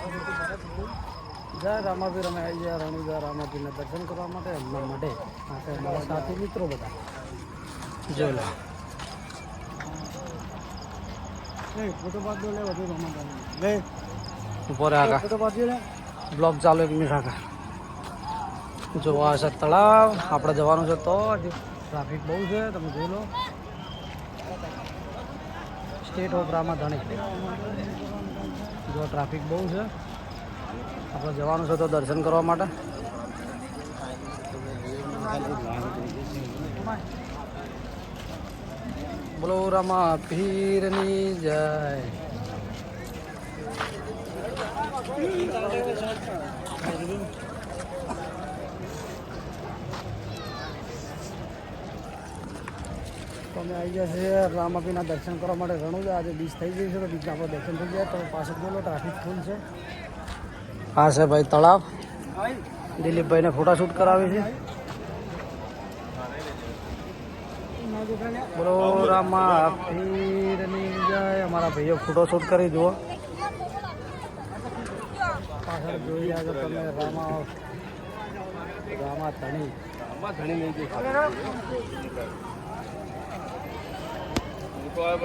જય રામાપીર અમે આવી ગયા રણુજા રામાપીરના દર્શન કરવા માટે એમના માટે અમારા સાથી મિત્રો બધા જોઈ લો ફોટો પાડ દો લે વધુ રમત ઉપર આગા ફોટો પાડ દો બ્લોગ ચાલુ 1 મિનિટ આગા જોવા છે તળાવ આપણે જવાનું છે તો ટ્રાફિક બહુ છે તમે જોઈ લો સ્ટેટ ઓફ રામાધણી જો ટ્રાફિક બહુ છે આપણે જવાનું છે તો દર્શન કરવા માટે બોલો રામા પીરની જય તમે આવી ગયા છે રામાપીના દર્શન કરવા માટે રણુજા આજે બીચ થઈ ગઈ છે તો બીચના આપણે દર્શન થઈ ગયા તો પાછળ જોઈ લો ટ્રાફિક ફૂલ છે આ છે ભાઈ તળાવ દિલીપભાઈને ફોટાશૂટ કરાવે છે બોલો રામા પીરની જય અમારા ભાઈઓ ફોટોશૂટ કરી જુઓ પાછળ જોઈ રહ્યા છો તમે રામાધણી લઈ ગઈ